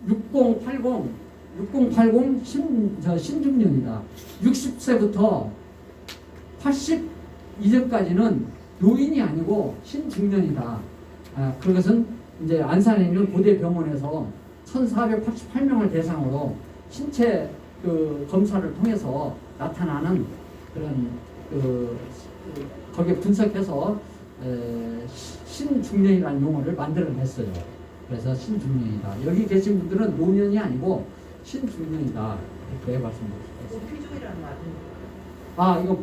6080 신중년이다. 60세부터 80 이전까지는 노인이 아니고 신중년이다. 그것은 이제 안산에 있는 고대 병원에서 1488명을 대상으로 신체 검사를 통해서 나타나는 그런 거기에 분석해서 신중년이라는 용어를 만들어냈어요. 그래서 신중년이다. 여기 계신 분들은 노년이 아니고 신중년이다. 이렇게 말씀드렸습니다. 피중이라는 말은 이거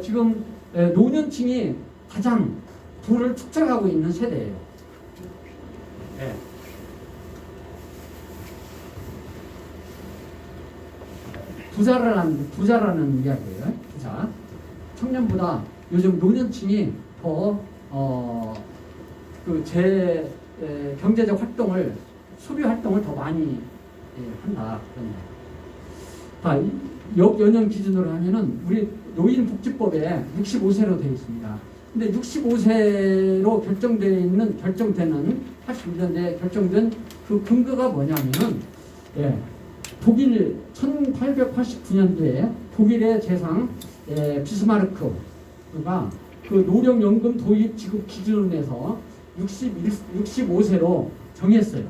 지금 노년층이 가장 부를 축적하고 있는 세대예요. 네. 부자라는 이야기예요. 부자. 청년보다 요즘 노년층이 더 경제적 활동을, 소비 활동을 더 많이 한다. 역연령 기준으로 하면은 우리 노인복지법에 65세로 되어 있습니다. 근데 65세로 결정되는 81년대에 결정된 그 근거가 뭐냐면은 독일 1889년도에 독일의 재상 비스마르크가 그 노령연금 도입 지급 기준을 내서 65세로 정했어요.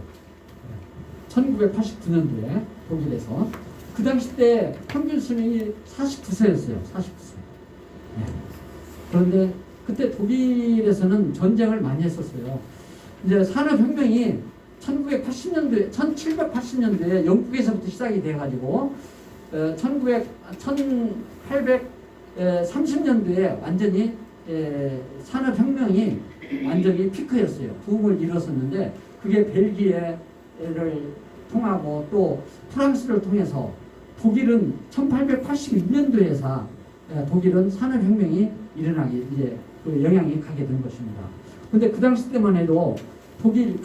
1989년도에 독일에서. 그 당시 때 평균 수명이 49세였어요. 49세. 그런데 그때 독일에서는 전쟁을 많이 했었어요. 이제 산업혁명이 1780년도에 영국에서부터 시작이 돼가지고 1830년도에 완전히 산업혁명이 완전히 피크였어요. 부흥을 이뤘었는데 그게 벨기에를 통하고 또 프랑스를 통해서 독일은 1881년도에서 독일은 산업혁명이 일어나기 이제 그 영향이 가게 된 것입니다. 근데 그 당시 때만 해도 독일이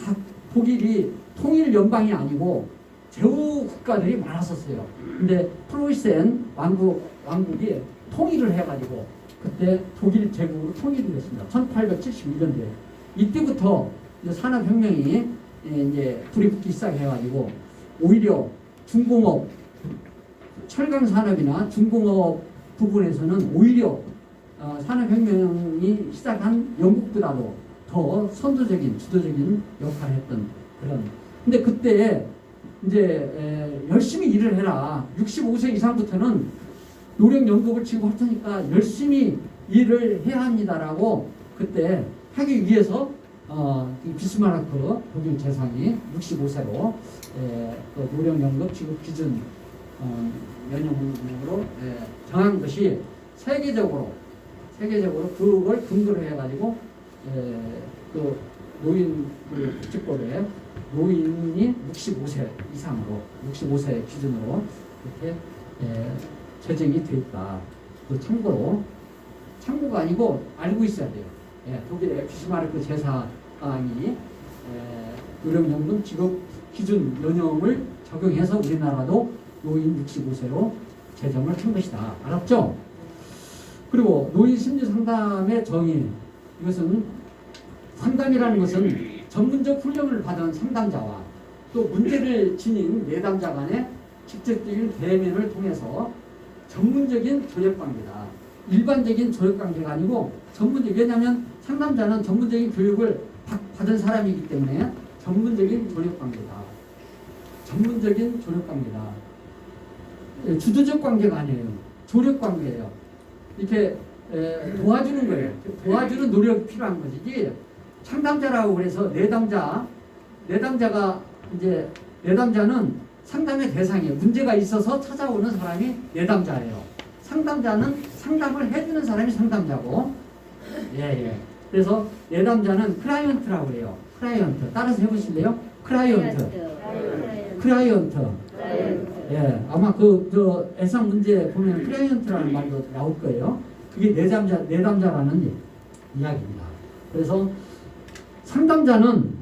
통일 연방이 아니고 제후 국가들이 많았었어요. 근데 프로이센 왕국이 통일을 해가지고 그때 독일 제국으로 통일이 됐습니다. 1871년도에 이때부터 이제 산업혁명이 이제 불이 붙기 시작해가지고 오히려 중공업, 철강 산업이나 중공업 부분에서는 오히려 산업혁명이 시작한 영국보다도 더 선도적인, 주도적인 역할을 했던 그런. 근데 그때 이제 열심히 일을 해라. 65세 이상부터는 노령연금을 지급할 테니까 열심히 일을 해야 합니다라고 그때 하기 위해서 이 비스마르크 독일 재상이 65세로 노령연금 지급 기준 연령으로 정한 것이 세계적으로 그걸 근거로 해가지고 그 노인 복지법에 노인이 65세 이상으로 65세 기준으로 이렇게 제정이 돼 있다. 참고가 아니고 알고 있어야 돼요. 독일의 비스마르크 제사장이 노령연금 지급 기준 연령을 적용해서 우리나라도 노인 65세로 제정을 한 것이다. 알았죠? 그리고 노인 심리 상담의 정의. 이것은 상담이라는 것은 전문적 훈련을 받은 상담자와 또 문제를 지닌 내담자 간의 직접적인 대면을 통해서 전문적인 조력관계다. 일반적인 조력관계가 아니고 왜냐하면 상담자는 전문적인 교육을 받은 사람이기 때문에 전문적인 조력관계다. 전문적인 조력관계다. 주도적 관계가 아니에요. 조력관계예요. 이렇게 도와주는 거예요. 도와주는 노력이 필요한 것이지. 상담자라고 그래서 내담자는 상담의 대상이에요. 문제가 있어서 찾아오는 사람이 내담자예요. 상담자는 상담을 해주는 사람이 상담자고, 그래서 내담자는 클라이언트라고 그래요. 클라이언트. 따라서 해보실래요? 클라이언트. 아마 애상 문제 보면 클라이언트라는 말도 나올 거예요. 그게 내담자라는 이야기입니다. 그래서 상담자는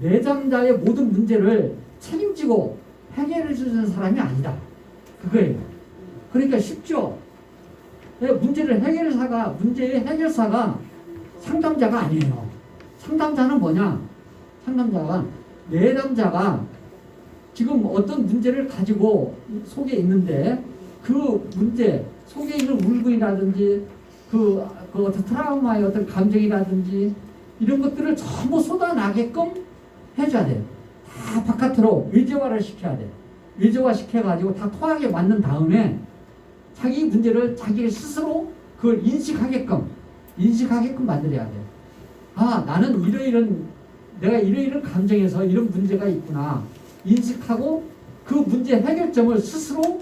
내담자의 모든 문제를 책임지고 해결해 주는 사람이 아니다. 그거예요. 그러니까 쉽죠. 문제의 해결사가 상담자가 아니에요. 상담자는 뭐냐? 상담자가 내담자가 지금 어떤 문제를 가지고 속에 있는데 그 문제 속에 있는 울분이라든지 그 어떤 트라우마의 어떤 감정이라든지 이런 것들을 전부 쏟아나게끔 해줘야 돼요. 다 바깥으로 외재화를 시켜야 돼요. 외재화 시켜가지고 다 토하게 만든 다음에 자기 문제를 자기 스스로 그걸 인식하게끔 만들어야 돼요. 아, 나는 내가 이러이런 감정에서 이런 문제가 있구나 인식하고 그 문제 해결점을 스스로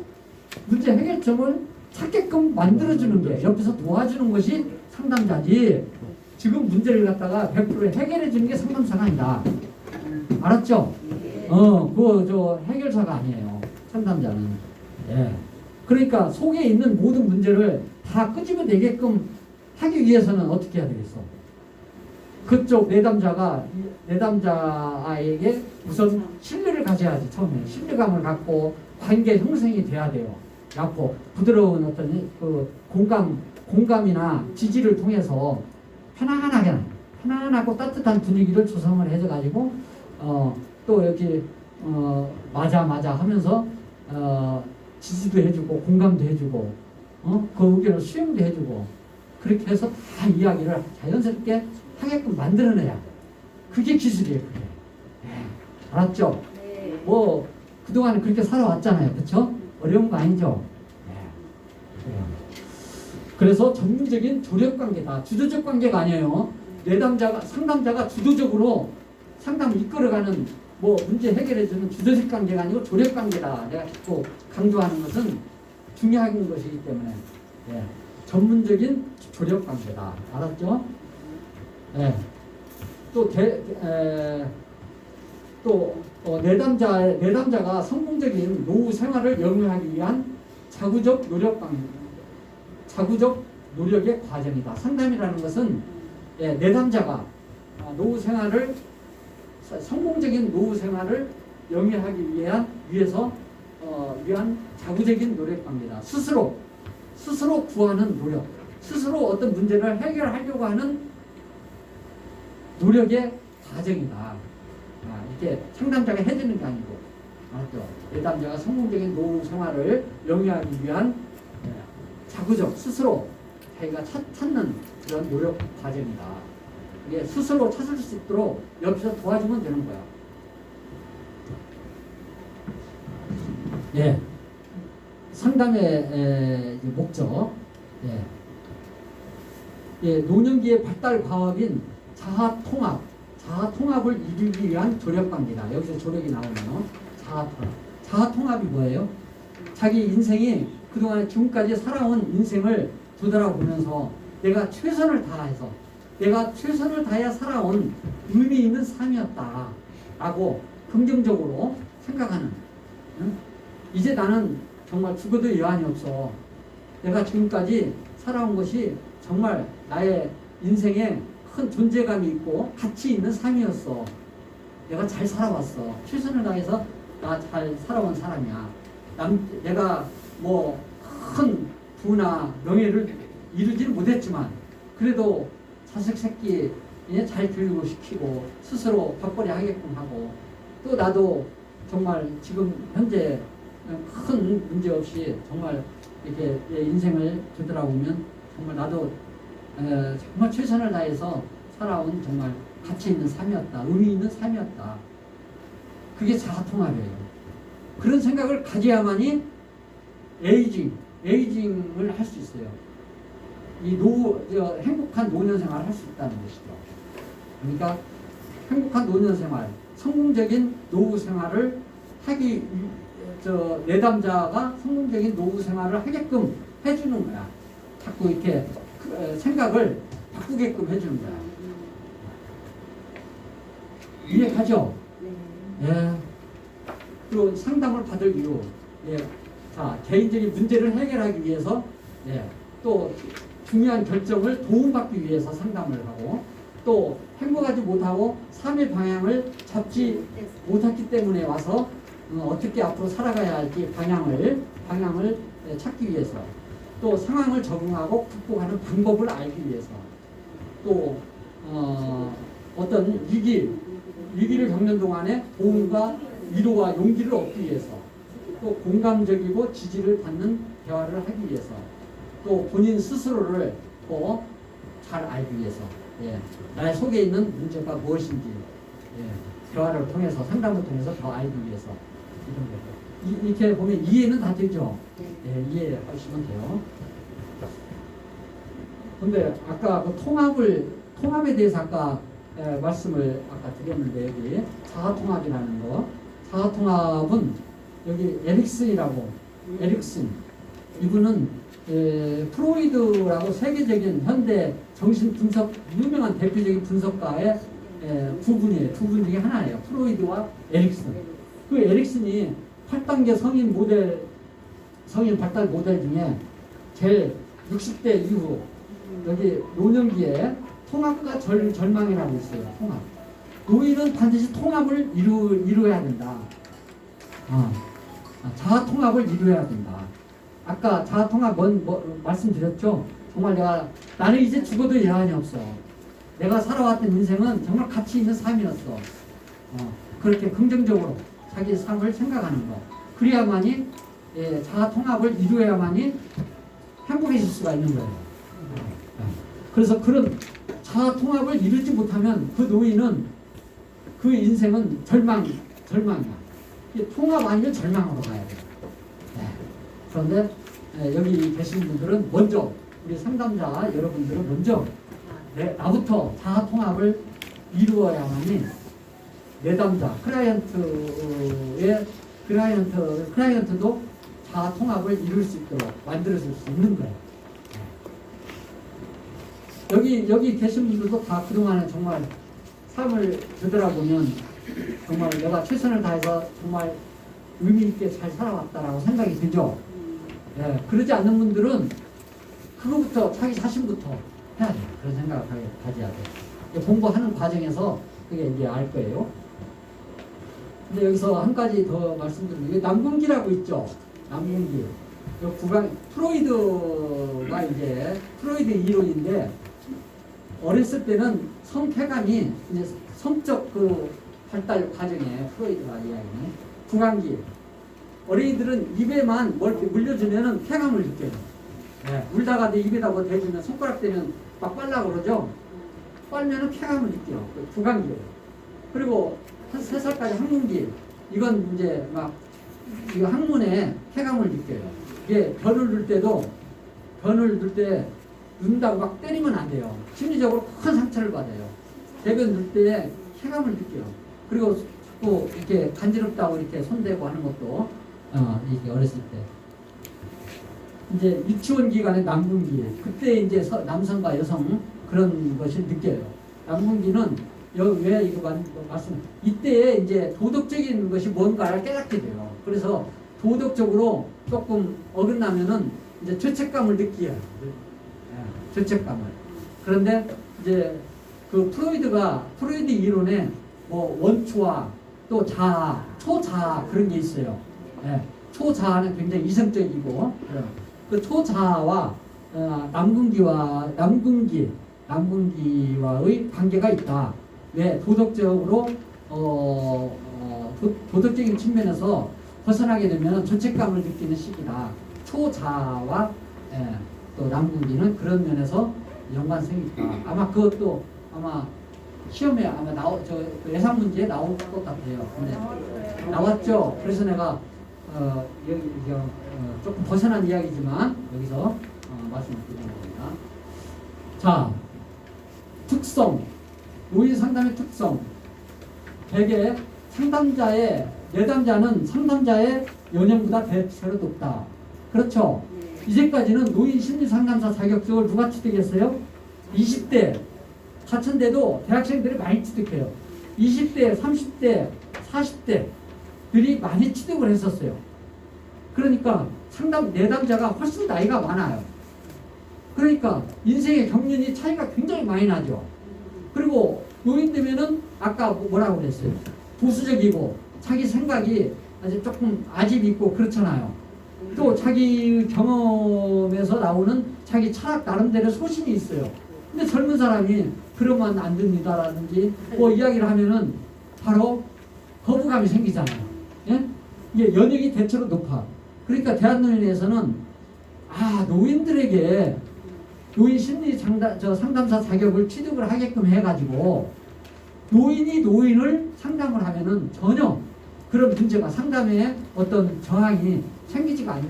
문제 해결점을 찾게끔 만들어주는 게 옆에서 도와주는 것이 상담자지 지금 문제를 갖다가 100% 해결해 주는 게 상담사가 아니다. 알았죠? 그거 해결사가 아니에요. 상담자는. 예. 그러니까 속에 있는 모든 문제를 다 끄집어내게끔 하기 위해서는 어떻게 해야 되겠어? 그쪽 내담자에게 우선 신뢰를 가져야지. 처음에 신뢰감을 갖고 관계 형성이 돼야 돼요. 얕고 부드러운 어떤 그 공감이나 지지를 통해서 편안하고 따뜻한 분위기를 조성을 해줘가지고 또 이렇게 맞아 하면서 지지도 해주고 공감도 해주고 그 의견을 수용도 해주고 그렇게 해서 다 이야기를 자연스럽게 하게끔 만들어내야 그게 기술이에요. 그게. 네. 알았죠? 네. 뭐 그동안 그렇게 살아왔잖아요. 그렇죠? 어려운 거 아니죠? 네. 그래서 전문적인 조력관계다. 주도적 관계가 아니에요. 상담자가 주도적으로 상담을 이끌어가는 뭐 문제 해결해주는 주도적 관계가 아니고 조력 관계다. 내가 자꾸 강조하는 것은 중요한 것이기 때문에 예. 전문적인 조력 관계다. 알았죠? 예. 내담자가 성공적인 노후 생활을 영위하기 위한 자구적 노력의 과정이다. 상담이라는 것은 내담자가 성공적인 노후 생활을 영위하기 위한 자구적인 노력 관계다. 스스로 구하는 노력, 스스로 어떤 문제를 해결하려고 하는 노력의 과정이다. 이렇게 상담자가 해주는 게 아니고, 알았죠? 내담자가 성공적인 노후 생활을 영위하기 위한 자구적, 스스로 자기가 찾는 그런 노력 과정이다. 이게 스스로 찾을 수 있도록 옆에서 도와주면 되는 거야. 예. 상담의 목적. 예. 노년기의 발달 과업인 자아통합을 이루기 위한 조력관계다. 여기서 조력이 나오네요. 자아통합이 뭐예요? 자기 인생이 그동안 지금까지 살아온 인생을 되돌아보면서 내가 최선을 다해 살아온 의미 있는 삶이었다 라고 긍정적으로 생각하는 이제 나는 정말 죽어도 여한이 없어. 내가 지금까지 살아온 것이 정말 나의 인생에 큰 존재감이 있고 가치 있는 삶이었어. 내가 잘 살아왔어. 최선을 다해서 나 잘 살아온 사람이야. 내가 뭐 큰 부나 명예를 이루지는 못했지만 그래도 자식 새끼 잘 교육을 시키고 스스로 밥벌이 하게끔 하고 또 나도 정말 지금 현재 큰 문제 없이 정말 이렇게 내 인생을 되돌아보면 정말 나도 정말 최선을 다해서 살아온 정말 가치 있는 삶이었다. 의미 있는 삶이었다. 그게 자아통합이에요. 그런 생각을 가져야만이 에이징을 할 수 있어요. 행복한 노년 생활을 할 수 있다는 것이죠. 그러니까 행복한 노년 생활, 성공적인 노후 생활을 내담자가 성공적인 노후 생활을 하게끔 해주는 거야. 자꾸 이렇게 생각을 바꾸게끔 해주는 거야. 이해가죠? 네. 예. 또 상담을 받을 이유. 예. 자, 개인적인 문제를 해결하기 위해서 또 중요한 결정을 도움받기 위해서 상담을 하고 또 행복하지 못하고 삶의 방향을 잡지 못했기 때문에 와서 어떻게 앞으로 살아가야 할지 방향을 찾기 위해서 또 상황을 적응하고 극복하는 방법을 알기 위해서 또 어떤 위기를 겪는 동안에 도움과 위로와 용기를 얻기 위해서, 또 공감적이고 지지를 받는 대화를 하기 위해서, 또 본인 스스로를 더 잘 알기 위해서, 예, 나의 속에 있는 문제가 무엇인지, 예, 대화를 통해서, 상담을 통해서 더 알기 위해서, 이런 거죠. 이렇게 보면 이해는 다 되죠. 예, 이해하시면 돼요. 근데 아까 그 통합에 대해서 아까 말씀을 아까 드렸는데, 여기 자아통합이라는 거, 자아통합은 여기 에릭슨, 이분은 프로이드라고 세계적인 현대 정신 분석 유명한 대표적인 분석가의 두 분 중에 하나예요. 프로이드와 에릭슨. 그 에릭슨이 8단계 성인 발달 모델 중에 제일 60대 이후 여기 노년기에 통합과 절망이라고 있어요. 통합. 노인은 반드시 통합을 이루어야 된다. 자아 통합을 이루어야 된다. 아까 자아 통합 말씀드렸죠. 정말 나는 이제 죽어도 여한이 없어. 내가 살아왔던 인생은 정말 가치 있는 삶이었어. 그렇게 긍정적으로 자기 삶을 생각하는 거. 그래야만이 자아 통합을 이루어야만이 행복해질 수가 있는 거예요. 그래서 그런 자아 통합을 이루지 못하면 그 노인은 그 인생은 절망이야. 통합 아니면 절망으로 가야 돼요. 그런데 여기 계신 분들은 먼저, 우리 상담자 여러분들은 먼저 나부터 자아 통합을 이루어야만이 내담자 클라이언트도 자아 통합을 이룰 수 있도록 만들어줄 수 있는 거예요. 여기 계신 분들도 다 그동안에 정말 삶을 되돌아보면 정말 내가 최선을 다해서 정말 의미 있게 잘 살아왔다라고 생각이 들죠. 예, 그러지 않는 분들은 그거부터 자기 자신부터 해야 돼요. 그런 생각을 가져야 돼요. 공부하는 과정에서 그게 이제 알 거예요. 근데 여기서 한 가지 더 말씀드리면, 이게 남궁기라고 있죠. 남궁기. 프로이드가 이제 프로이드 이론인데, 어렸을 때는 성쾌감이 이제 성적 그 발달 과정에 프로이드가 이야기는 구강기. 어린이들은 입에만 뭘 물려주면은 쾌감을 느껴요. 네, 울다가 내 입에다 뭐 대주면 손가락 대면 막 빨라 그러죠. 빨면은 쾌감을 느껴요. 그 구강기예요. 그리고 한 3살까지 학문기. 이건 이제 막 이거 학문에 쾌감을 느껴요. 이게 변을 넣을 때 눈다고 막 때리면 안 돼요. 심리적으로 큰 상처를 받아요. 대변 넣을 때 쾌감을 느껴요. 그리고 또 이렇게 간지럽다고 이렇게 손대고 하는 것도 이게 어렸을 때. 이제 유치원 기간에 남궁기. 그때 이제 남성과 여성 그런 것을 느껴요. 남궁기는 왜 이거 말씀, 이때에 이제 도덕적인 것이 뭔가를 깨닫게 돼요. 그래서 도덕적으로 조금 어긋나면은 이제 죄책감을 느끼어요. 죄책감을. 그런데 이제 그 프로이드 이론에 뭐 원초와 또 자아, 초자아 그런 게 있어요. 예, 초자아는 굉장히 이성적이고, 그 초자아와 남궁기와의 관계가 있다. 왜? 도덕적으로 도덕적인 측면에서 벗어나게 되면 죄책감을 느끼는 시기다. 초자아와 또 남궁기는 그런 면에서 연관성이 있다. 아마 그것도 아마 시험에 아마 그 예상 문제에 나올 것 같아요. 근데 나왔죠. 그래서 내가 여기 조금 벗어난 이야기지만 여기서 말씀을 드리는 겁니다. 자, 특성, 노인 상담의 특성. 대개 내담자는 상담자의 연령보다 대체로 높다. 그렇죠? 이제까지는 노인 심리 상담사 자격증을 누가 취득했어요? 20대 하천대도 대학생들이 많이 취득해요. 20대, 30대, 40대들이 많이 취득을 했었어요. 그러니까 내담자가 훨씬 나이가 많아요. 그러니까 인생의 경륜이 차이가 굉장히 많이 나죠. 그리고 노인 되면은 아까 뭐라고 그랬어요? 보수적이고 자기 생각이 아주 조금 아집 있고 그렇잖아요. 또 자기 경험에서 나오는 자기 철학 나름대로 소신이 있어요. 근데 젊은 사람이 그러면 안 됩니다라든지 뭐 이야기를 하면은 바로 거부감이 생기잖아요. 예? 이게 연역이 대체로 높아. 그러니까 대한노인에서는 노인들에게 노인 심리 상담사 자격을 취득을 하게끔 해가지고 노인이 노인을 상담을 하면은 전혀 그런 문제가 상담에 어떤 저항이 생기지가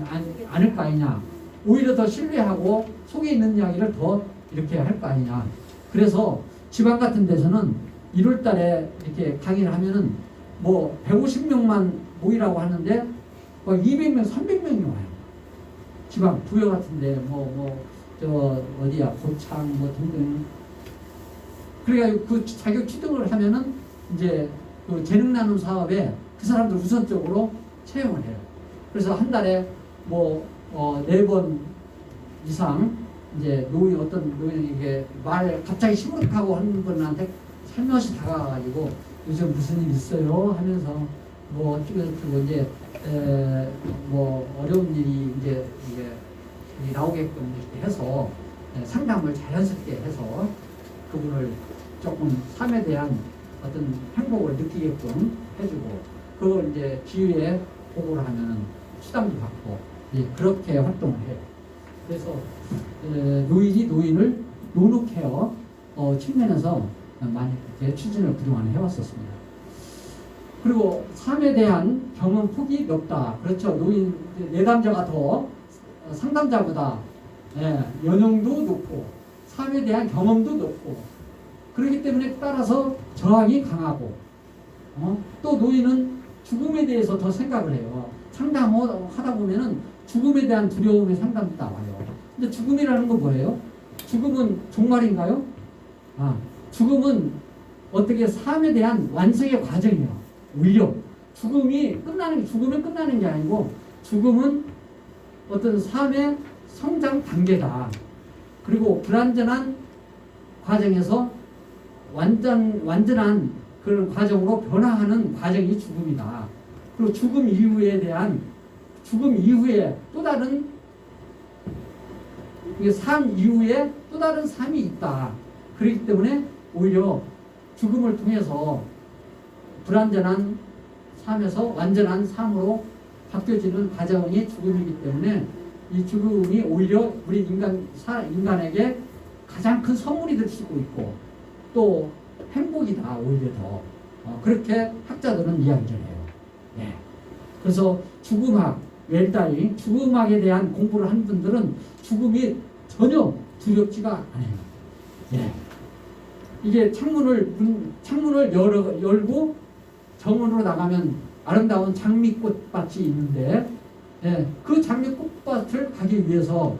않을 거 아니냐. 오히려 더 신뢰하고 속에 있는 이야기를 더 이렇게 할 거 아니냐. 그래서 지방 같은 데서는 1월 달에 이렇게 강의를 하면은 뭐 150명만 모이라고 하는데 뭐 200명, 300명이 와요. 지방 부여 같은데 어디야 고창 뭐 등등. 그러니까 그 자격 취득을 하면은 이제 그 재능 나눔 사업에 그 사람들 우선적으로 채용을 해요. 그래서 한 달에 4번 이상 이제 어떤 노인에게 말 갑자기 시무룩하고 하는 분한테 살며시 다가가가지고 요즘 무슨 일 있어요 하면서 어쩌고 이제 어려운 일이 이제 나오게끔 이렇게 해서 상담을 자연스럽게 해서 그분을 조금 삶에 대한 어떤 행복을 느끼게끔 해주고 그걸 이제 기회에 보고를 하면은 수당도 받고 그렇게 활동을 해요. 그래서 노인이 노인을 노노케어 측면에서 많이 그렇게 추진을 그동안 해왔었습니다. 그리고 삶에 대한 경험 폭이 넓다. 그렇죠. 노인 내담자가 더 상담자보다 연령도 높고 삶에 대한 경험도 높고 그렇기 때문에 따라서 저항이 강하고 또 노인은 죽음에 대해서 더 생각을 해요. 상담하다 보면은 죽음에 대한 두려움의 상담도 나와요. 근데 죽음이라는 건 뭐예요? 죽음은 종말인가요? 죽음은 어떻게 삶에 대한 완성의 과정이에요. 오히려 죽음이 끝나는 게 아니고 죽음은 어떤 삶의 성장 단계다. 그리고 불완전한 과정에서 완전한 그런 과정으로 변화하는 과정이 죽음이다. 그리고 죽음 이후에 또 다른 삶 이후에 또 다른 삶이 있다. 그렇기 때문에 오히려 죽음을 통해서 불완전한 삶에서 완전한 삶으로 바뀌어지는 과정이 죽음이기 때문에 이 죽음이 오히려 우리 인간에게 가장 큰 선물이 될 수도 있고 또 행복이다. 오히려 더 그렇게 학자들은 이야기를 해요. 그래서 죽음학, 웰다잉, 죽음학에 대한 공부를 한 분들은 죽음이 전혀 두렵지가 않아요. 이게 창문을 열고 정원으로 나가면 아름다운 장미꽃밭이 있는데 그 장미꽃밭을 가기 위해서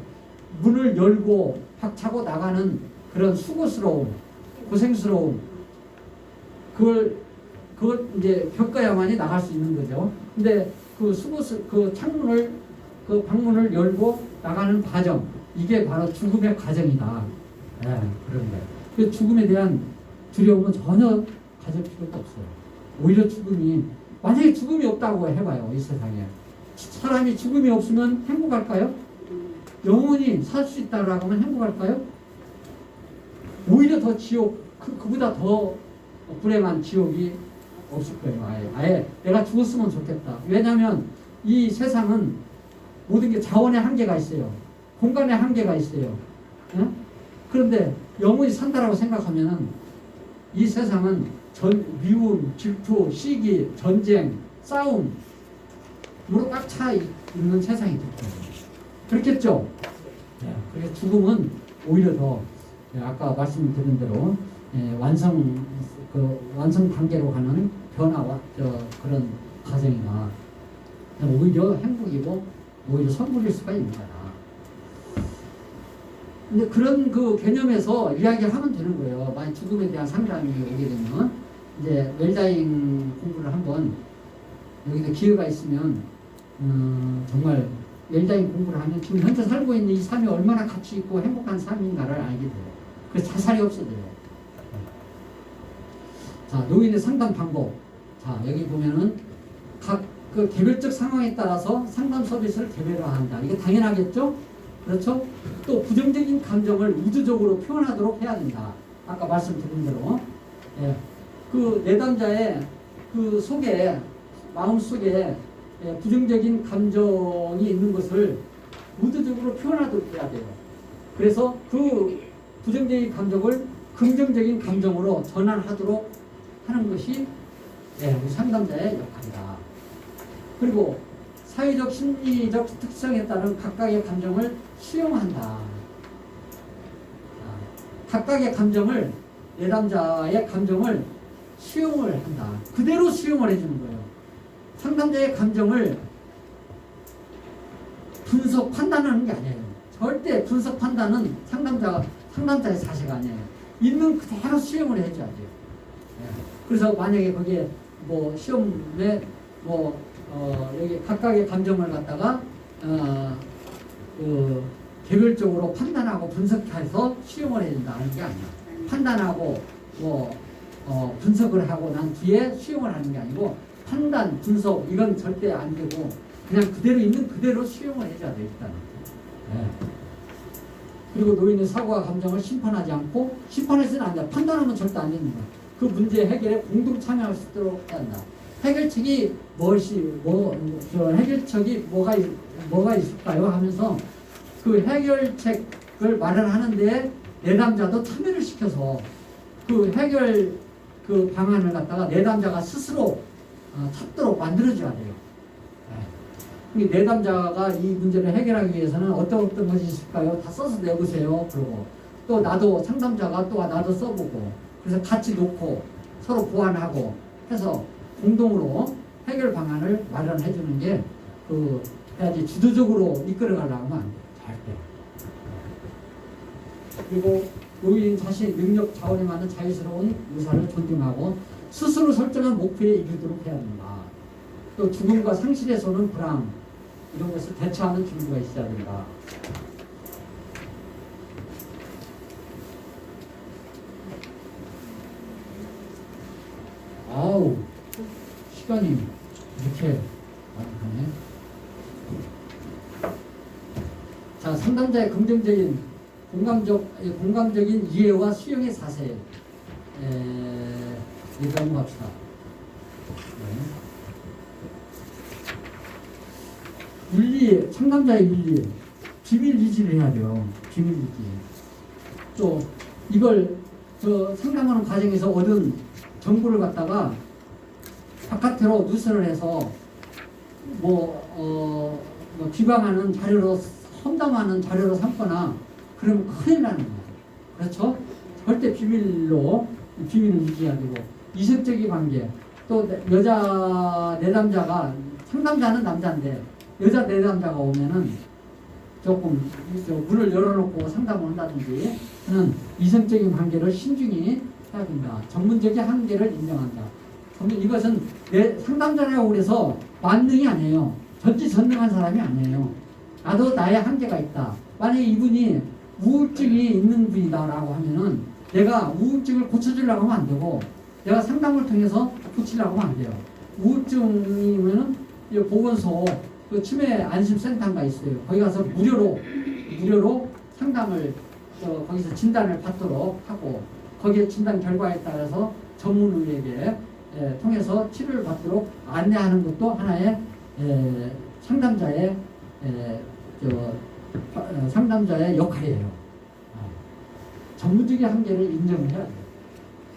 문을 열고 박차고 나가는 그런 수고스러움, 고생스러움 그걸 이제 겪어야만이 나갈 수 있는 거죠. 근데 그 방문을 열고 나가는 과정 이게 바로 죽음의 과정이다. 그런 거예요. 그 죽음에 대한 두려움은 전혀 가질 필요가 없어요. 오히려 만약에 죽음이 없다고 해봐요. 이 세상에 사람이 죽음이 없으면 행복할까요? 영원히 살 수 있다라고 하면 행복할까요? 오히려 더 지옥 그보다 더 불행한 지옥이 없을 거예요. 아예 내가 죽었으면 좋겠다. 왜냐하면 이 세상은 모든 게 자원의 한계가 있어요. 공간의 한계가 있어요. 그런데 영원히 산다라고 생각하면은 이 세상은 미움, 질투, 시기, 전쟁, 싸움 으로 꽉 차 있는 세상이 될 거예요. 그렇겠죠? 그래서 죽음은 오히려 더 아까 말씀드린 대로 완성 단계로 가는 변화와 그런 과정이나 오히려 행복이고 오히려 선물일 수가 있는 거야. 근데 그런 그 개념에서 이야기하면 되는 거예요. 만약 죽음에 대한 상담이 오게 되면 이제 웰다잉 공부를 한번 여기서 기회가 있으면 정말 웰다잉 공부를 하면 지금 현재 살고 있는 이 삶이 얼마나 가치 있고 행복한 삶인가를 알게 돼요. 그래서 자살이 없어져요. 자, 노인의 상담 방법. 자, 여기 보면은 각 그 개별적 상황에 따라서 상담 서비스를 개별화한다. 이게 당연하겠죠? 그렇죠? 또 부정적인 감정을 우주적으로 표현하도록 해야 된다. 아까 말씀드린 대로. 예. 그 내담자의 그 속에, 마음 속에 예, 부정적인 감정이 있는 것을 의도적으로 표현하도록 해야 돼요. 그래서 그 부정적인 감정을 긍정적인 감정으로 전환하도록 하는 것이 예, 우리 상담자의 역할이다. 그리고 사회적 심리적 특성에 따른 각각의 감정을 수용한다. 각각의 감정을, 내담자의 감정을 수용을 한다. 그대로 수용을 해주는 거예요. 상담자의 감정을 분석, 판단하는 게 아니에요. 절대 분석, 판단은 상담자의 자세가 아니에요. 있는 그대로 수용을 해줘야 돼요. 그래서 만약에 거기에 뭐 시험에 여기 각각의 감정을 갖다가 개별적으로 판단하고 분석해서 수용을 해야 된다는 게 아니야. 판단하고 분석을 하고 난 뒤에 수용을 하는 게 아니고 판단, 분석 이건 절대 안 되고 그냥 그대로 있는 그대로 수용을 해줘야 돼 일단. 그리고 노인의 사고와 감정을 심판하지 않고 심판해서는 안 돼. 판단하면 절대 안 됩니다. 그 문제 해결에 공동 참여할 수 있도록 해야 한다. 해결책이 해결책이 뭐가 있을까요? 하면서 그 해결책을 마련하는데 내담자도 참여를 시켜서 그 해결 그 방안을 갖다가 내담자가 스스로 찾도록 만들어줘야 돼요. 내담자가 이 문제를 해결하기 위해서는 어떤 것이 있을까요? 다 써서 내보세요. 그러고 또 나도 상담자가 또 나도 써보고 그래서 같이 놓고 서로 보완하고 해서 공동으로 해결 방안을 마련해 주는 게 해야지 주도적으로 이끌어가려고 하면 안 돼요. 절대. 그리고 노인 자신의 능력 자원에 맞는 자유스러운 의사를 존중하고 스스로 설정한 목표에 이르도록 해야 된다. 또 죽음과 상실에서 오는 불안 이런 것을 대처하는 준비가 있어야 된다. 아우 시간이 이렇게 많네. 자, 상담자의 긍정적인 공감적인 이해와 수용의 자세 얘기 한번 합시다. 윤리, 상담자의 윤리, 비밀 유지를 해야 돼요. 비밀 유지. 또 이걸 상담하는 과정에서 얻은 정보를 갖다가 바깥으로 누설을 해서 비방하는 자료로 험담하는 자료로 삼거나 그러면 큰일 나는 거예요. 그렇죠? 절대 비밀을 유지해야 되고 이성적인 관계 또 여자 내담자가 상담자는 남자인데 여자 내담자가 오면은 조금 문을 열어놓고 상담을 한다든지 하는 이성적인 관계를 신중히 해야 된다. 전문적인 한계를 인정한다. 이것은 내 상담자라고 그래서 만능이 아니에요. 전지전능한 사람이 아니에요. 나도 나의 한계가 있다. 만약에 이분이 우울증이 있는 분이다라고 하면은 내가 우울증을 고쳐주려고 하면 안 되고 내가 상담을 통해서 고치려고 하면 안 돼요. 우울증이면은 보건소 그 치매 안심센터가 있어요. 거기 가서 무료로 상담을 거기서 진단을 받도록 하고 거기에 진단 결과에 따라서 전문의에게 통해서 치료를 받도록 안내하는 것도 하나의 상담자의 역할이에요. 전문적인 한계를 인정을 해야 돼요.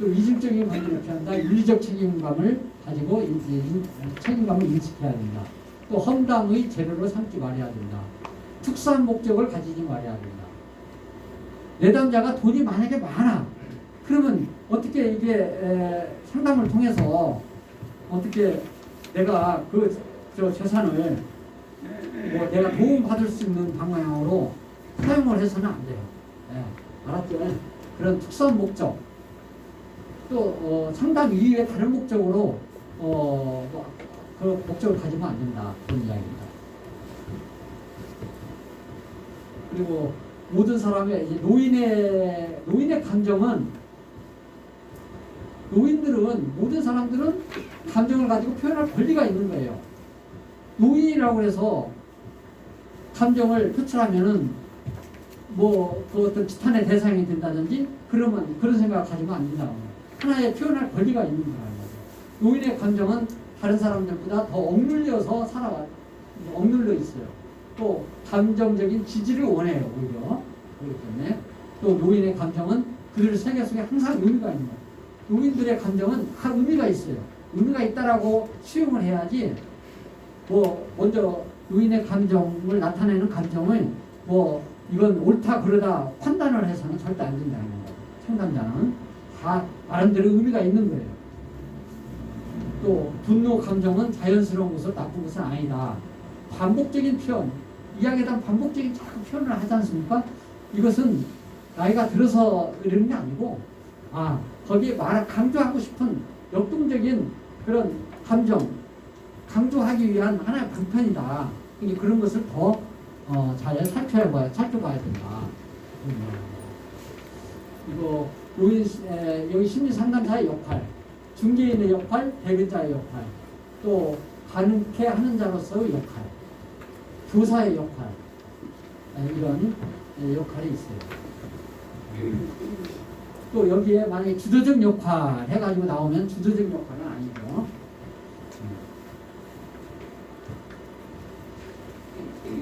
또 이중적인 관계를 피한다. 윤리적 책임감을 가지고 책임감을 인식해야 된다. 또 험담의 재료로 삼지 말아야 된다. 특수한 목적을 가지지 말아야 된다. 내담자가 돈이 만약에 많아. 그러면 어떻게 이게 상담을 통해서 어떻게 내가 재산을 내가 도움 받을 수 있는 방향으로 사용을 해서는 안 돼요. 알았죠? 그런 특수한 목적 또 상담 이외에 다른 목적으로 그런 목적을 가지면 안 된다. 그런 이야기입니다. 그리고 모든 사람의 노인의 감정은 모든 사람들은 감정을 가지고 표현할 권리가 있는 거예요. 노인이라고 해서 감정을 표출하면은 그 어떤 지탄의 대상이 된다든지 그러면 그런 생각을 가지면 안 된다고. 하나의 표현할 권리가 있는 거예요. 노인의 감정은 다른 사람들보다 더 억눌려 있어요. 또 감정적인 지지를 원해요. 오히려 그렇기 때문에 또 노인의 감정은 그들 세계 속에 항상 의미가 있는 거예요. 노인들의 감정은 다 의미가 있어요. 의미가 있다라고 수용을 해야지 먼저 노인의 감정을 나타내는 감정을 이건 옳다 그러다 판단을 해서는 절대 안 된다는 거예요. 상담자는 다 나름대로 의미가 있는 거예요. 또 분노 감정은 자연스러운 것은 나쁜 것은 아니다. 반복적인 표현, 이야기에 대한 반복적인 자꾸 표현을 하지 않습니까? 이것은 나이가 들어서 이러는 게 아니고 거기에 강조하고 싶은 역동적인 그런 감정, 강조하기 위한 하나의 방편이다. 그런 것을 더 잘 살펴봐야 된다. 이거 여기 심리 상담사의 역할, 중개인의 역할, 대변자의 역할, 또 가능케 하는 자로서의 역할, 교사의 역할, 이런 역할이 있어요. 또 여기에 만약에 주도적 역할 해가지고 나오면 주도적 역할은 아니고요.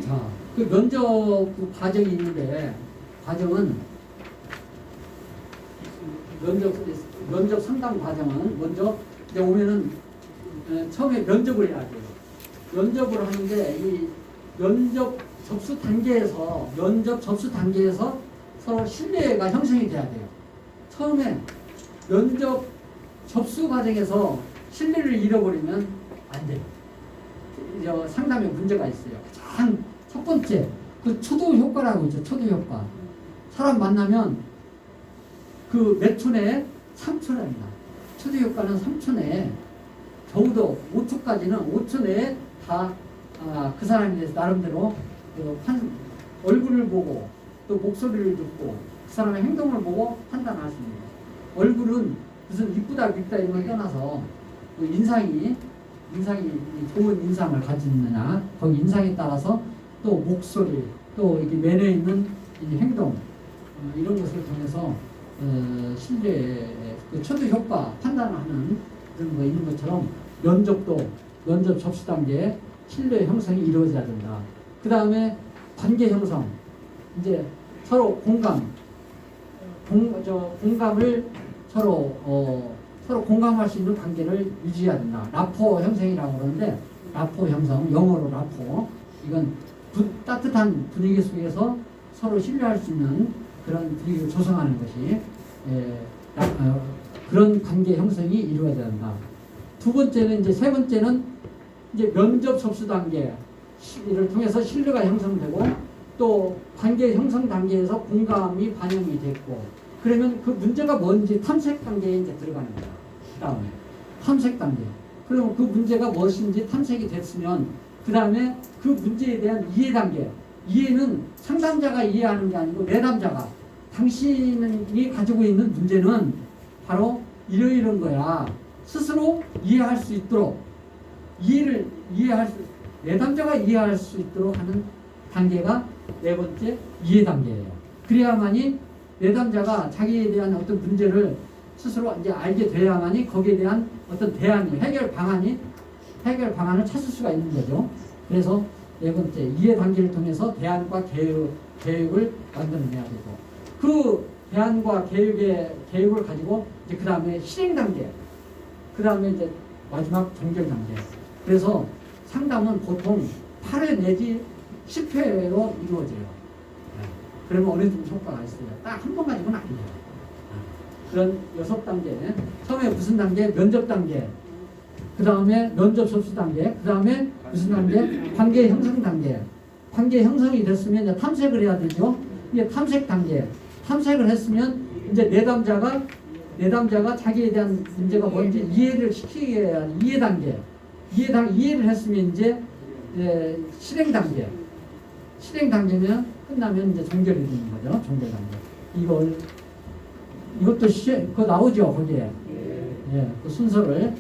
자, 그 면접 과정이 있는데, 과정은 면접 상담 과정은 먼저 이제 오면은 처음에 면접을 해야 돼요. 면접을 하는데 이 면접 접수 단계에서 서로 신뢰가 형성이 돼야 돼요. 처음에 면접 접수 과정에서 신뢰를 잃어버리면 안 돼요. 상담에 문제가 있어요. 가장 첫 번째 그 초도 효과라고 있죠. 초도 효과. 사람 만나면 그 몇 초 내에 3초랍니다. 초도 효과는 3초 내에 적어도 5초 내에 다 그 사람에 대해서 나름대로 얼굴을 보고 또 목소리를 듣고 그 사람의 행동을 보고 판단할 수 있는 거예요. 얼굴은 무슨 이쁘다 밉다 이런 걸 떠나서 인상이 좋은 인상을 가지느냐 거기 인상에 따라서 또 목소리 또 이렇게 매너 있는 행동 이런 것을 통해서 신뢰 그 초도 효과 판단하는 그런 거 있는 것처럼 면접 접수 단계에 신뢰 형성이 이루어져야 된다. 그 다음에 관계 형성 이제 서로 공감을 서로 공감할 수 있는 관계를 유지해야 된다. 라포 형성이라고 그러는데 라포 형성 영어로 라포 이건 따뜻한 분위기 속에서 서로 신뢰할 수 있는 그런 분위기를 조성하는 것이 그런 관계 형성이 이루어져야 된다. 세 번째는 이제 면접 접수 단계를 통해서 신뢰가 형성되고 또 관계 형성 단계에서 공감이 반영이 됐고 그러면 그 문제가 뭔지 탐색 단계에 이제 들어가는 거야. 그 다음에 탐색 단계. 그러면 그 문제가 무엇인지 탐색이 됐으면 그 다음에 그 문제에 대한 이해 단계. 이해는 상담자가 이해하는 게 아니고 내담자가 당신이 가지고 있는 문제는 바로 이러이런 거야. 스스로 이해할 수 있도록 내담자가 이해할 수 있도록 하는 단계가 네 번째 이해 단계예요. 그래야만이 내담자가 자기에 대한 어떤 문제를 스스로 이제 알게 돼야만이 거기에 대한 어떤 해결 방안을 찾을 수가 있는 거죠. 그래서 네 번째 이해 단계를 통해서 대안과 계획을 만들어내야 되고 그 대안과 계획을 가지고 이제 그 다음에 실행 단계, 그 다음에 이제 마지막 종결 단계. 그래서 상담은 보통 8회 내지 10회로 이루어져요. 그러면 어느 정도 효과가 있어요. 딱 한 번 가지고는 안 돼요. 그런 6단계. 처음에 무슨 단계? 면접 단계. 그 다음에 면접 접수 단계. 그 다음에 무슨 단계? 관계 형성 단계. 관계 형성이 됐으면 이제 탐색을 해야 되죠. 이게 탐색 단계. 탐색을 했으면 이제 내담자가 자기에 대한 문제가 뭔지 이해를 시키게 하는 이해 단계. 이해를 했으면 이제 실행 단계. 실행 단계면 끝나면 이제 종결이 되는 거죠. 종결 단계. 이것도 그거 나오죠 거기에. 예, 그 순서를.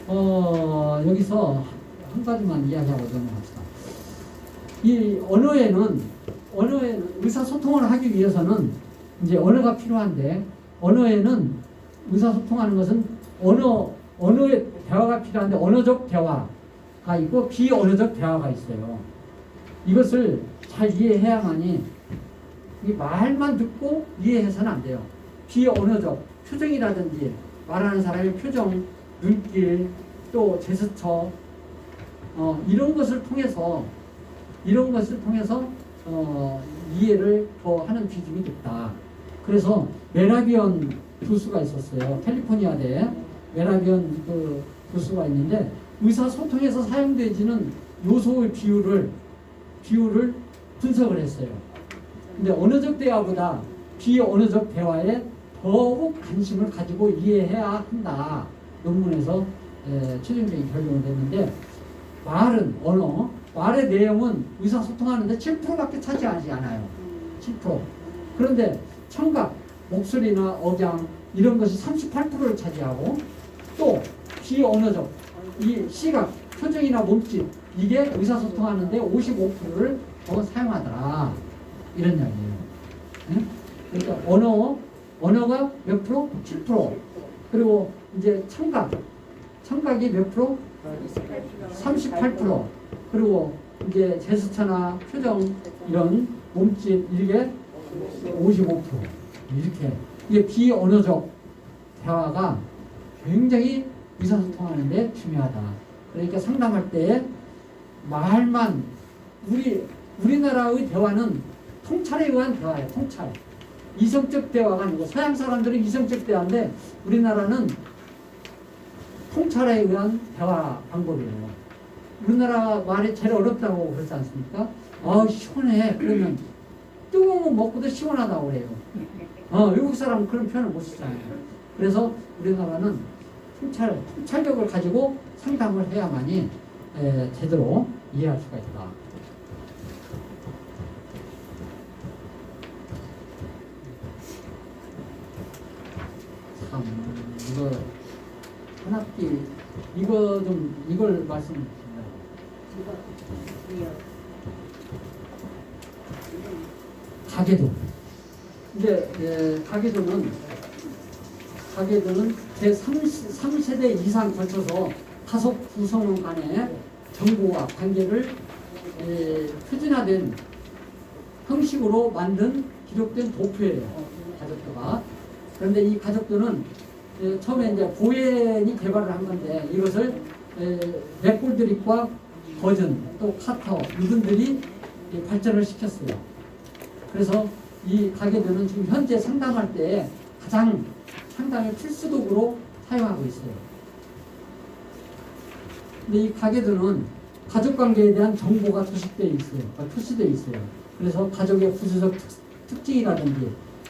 여기서 한 가지만 이야기하고 넘어갑시다. 이 언어에는 언어에는 의사소통을 하기 위해서는 이제 언어가 필요한데 언어에는 의사소통하는 것은 언어의 대화가 필요한데 언어적 대화가 있고 비언어적 대화가 있어요. 이것을 잘 이해해야만이 이 말만 듣고 이해해서는 안 돼요. 비언어적 표정이라든지 말하는 사람의 표정, 눈길, 또 제스처 이런 것을 통해서 이해를 더 하는 비중이 높다. 그래서 메라비언 교수가 있었어요. 캘리포니아대 메라비언 그 교수가 있는데 의사소통에서 사용되지는 요소의 비율을 분석을 했어요. 근데 언어적 대화보다 비언어적 대화에 더욱 관심을 가지고 이해해야 한다. 논문에서 최종적인 결론이 됐는데 말의 내용은 의사소통하는데 7%밖에 차지하지 않아요. 7%. 그런데 청각, 목소리나 억양 이런 것이 38%를 차지하고 또 비언어적 이 시각, 표정이나 몸짓 이게 의사소통하는데 55%를 더 사용하더라. 이런 이야기예요. 네? 그러니까 언어가 몇 프로? 7%. 그리고 이제 청각이 몇 프로? 38%. 그리고 이제 제스처나 표정 이런 몸짓 이게 55%. 이렇게 이게 비언어적 대화가 굉장히 의사소통하는데 중요하다. 그러니까 상담할 때 말만 우리나라의 대화는 통찰에 의한 대화예요. 통찰. 이성적 대화가 아니고 서양 사람들은 이성적 대화인데 우리나라는 통찰에 의한 대화 방법이에요. 우리나라 말이 제일 어렵다고 그러지 않습니까? 시원해. 그러면 뜨거운 거 먹고도 시원하다고 그래요. 외국 사람은 그런 표현을 못 쓰잖아요. 그래서 우리나라는 통찰력을 가지고 상담을 해야만이 제대로 이해할 수가 있다. 참 이거 한 학기 이걸 말씀드립니다. 가계도. 이제 가계도는 제3세대 이상 걸쳐서 가족 구성 간의 정보와 관계를 표준화된 형식으로 만든 기록된 도표예요. 가족도가. 그런데 이 가족도는 처음에 이제 보엔이 개발을 한 건데 이것을 맥골드릭과 버전 또 카터 이분들이 발전을 시켰어요. 그래서 이 가계도는 지금 현재 상담할 때 가장 상담의 필수도구로 사용하고 있어요. 근데 이 가계도는 가족관계에 대한 정보가 표시되어 있어요. 그래서 가족의 구조적 특징이라든지